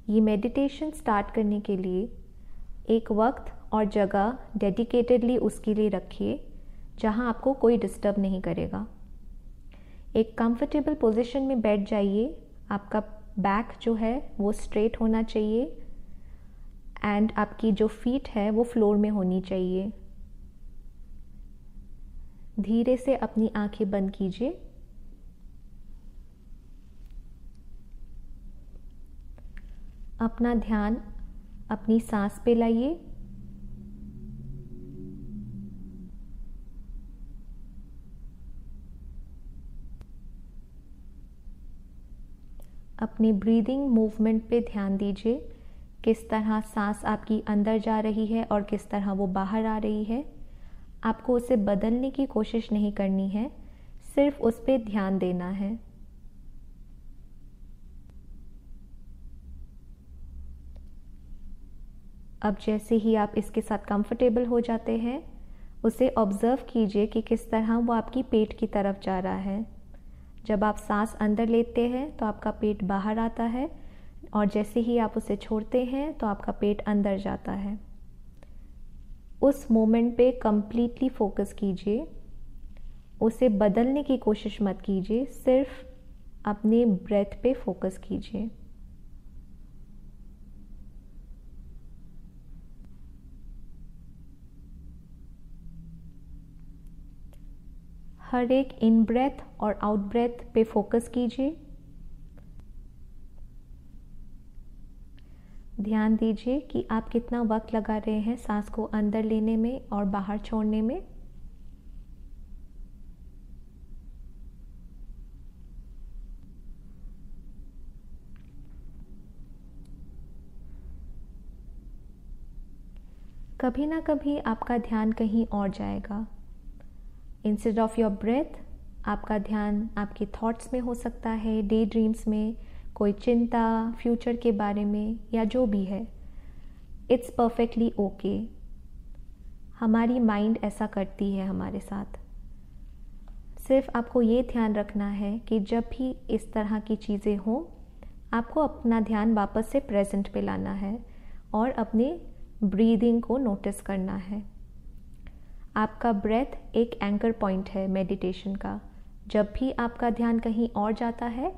ये meditation start करने के लिए एक वक्त और जगह डेडिकेटेडली उसके लिए रखिए जहाँ आपको कोई डिस्टर्ब नहीं करेगा। एक कंफर्टेबल पोजीशन में बैठ जाइए। आपका बैक जो है वो स्ट्रेट होना चाहिए एंड आपकी जो फीट है वो फ्लोर में होनी चाहिए। धीरे से अपनी आंखें बंद कीजिए। अपना ध्यान अपनी सांस पे लाइए। अपनी ब्रीदिंग मूवमेंट पे ध्यान दीजिए, किस तरह सांस आपकी अंदर जा रही है और किस तरह वो बाहर आ रही है। आपको उसे बदलने की कोशिश नहीं करनी है, सिर्फ उस पे ध्यान देना है। अब जैसे ही आप इसके साथ कंफर्टेबल हो जाते हैं, उसे ऑब्जर्व कीजिए कि किस तरह वो आपकी पेट की तरफ जा रहा है। जब आप सांस अंदर लेते हैं तो आपका पेट बाहर आता है और जैसे ही आप उसे छोड़ते हैं तो आपका पेट अंदर जाता है। उस मोमेंट पे कंप्लीटली फोकस कीजिए, उसे बदलने की कोशिश मत कीजिए, सिर्फ अपने ब्रेथ पे फोकस कीजिए। हर एक इन ब्रेथ और आउट ब्रेथ पे फोकस कीजिए। ध्यान दीजिए कि आप कितना वक्त लगा रहे हैं सांस को अंदर लेने में और बाहर छोड़ने में। कभी ना कभी आपका ध्यान कहीं और जाएगा। इंस्टेड ऑफ योर ब्रेथ आपका ध्यान आपके थॉट्स में हो सकता है, डे ड्रीम्स में, कोई चिंता फ्यूचर के बारे में या जो भी है। It's perfectly okay. हमारी माइंड ऐसा करती है हमारे साथ। सिर्फ आपको ये ध्यान रखना है कि जब भी इस तरह की चीज़ें हों, आपको अपना ध्यान वापस से प्रेजेंट पे लाना है और अपने ब्रीदिंग को नोटिस करना है। आपका ब्रेथ एक एंकर पॉइंट है मेडिटेशन का। जब भी आपका ध्यान कहीं और जाता है,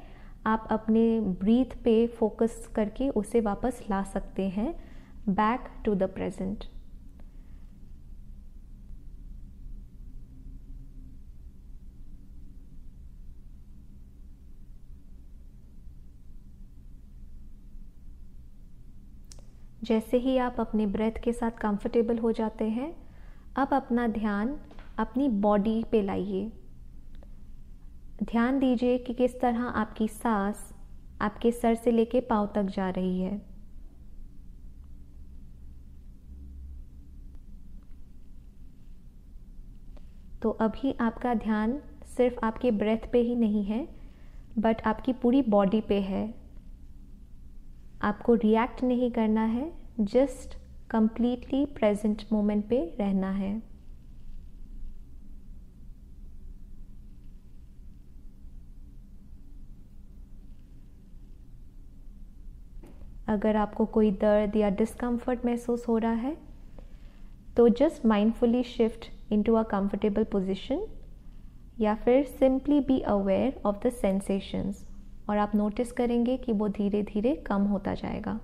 आप अपने ब्रीथ पे फोकस करके उसे वापस ला सकते हैं बैक टू द प्रेजेंट। जैसे ही आप अपने ब्रेथ के साथ कंफर्टेबल हो जाते हैं, अब अपना ध्यान अपनी बॉडी पे लाइए। ध्यान दीजिए कि किस तरह आपकी सांस आपके सर से लेके पांव तक जा रही है। तो अभी आपका ध्यान सिर्फ आपके ब्रेथ पे ही नहीं है, बट आपकी पूरी बॉडी पे है। आपको रिएक्ट नहीं करना है, जस्ट कंप्लीटली प्रेजेंट मोमेंट पे रहना है। अगर आपको कोई दर्द या डिस्कम्फर्ट महसूस हो रहा है तो just mindfully shift into a comfortable position या फिर simply be aware of the sensations, और आप नोटिस करेंगे कि वो धीरे धीरे कम होता जाएगा।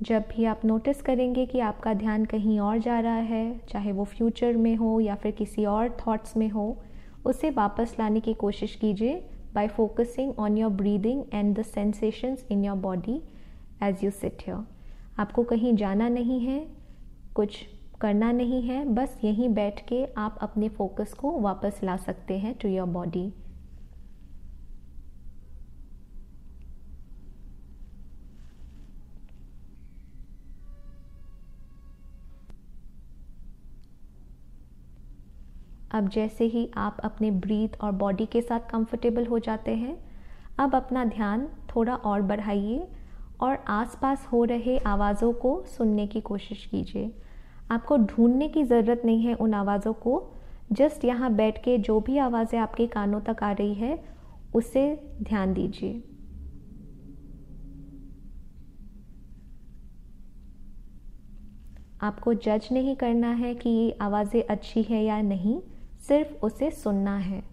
जब भी आप नोटिस करेंगे कि आपका ध्यान कहीं और जा रहा है, चाहे वो फ्यूचर में हो या फिर किसी और थॉट्स में हो, उसे वापस लाने की कोशिश कीजिए by focusing on your breathing and the sensations in your body as you sit here. आपको कहीं जाना नहीं है, कुछ करना नहीं है, बस यहीं बैठ के आप अपने फोकस को वापस ला सकते हैं टू योर बॉडी। अब जैसे ही आप अपने ब्रीथ और बॉडी के साथ कंफर्टेबल हो जाते हैं, अब अपना ध्यान थोड़ा और बढ़ाइए और आसपास हो रहे आवाज़ों को सुनने की कोशिश कीजिए। आपको ढूंढने की ज़रूरत नहीं है उन आवाज़ों को, जस्ट यहाँ बैठ के जो भी आवाज़ें आपके कानों तक आ रही है उससे ध्यान दीजिए। आपको जज नहीं करना है कि ये आवाज़ें अच्छी है या नहीं, सिर्फ उसे सुनना है।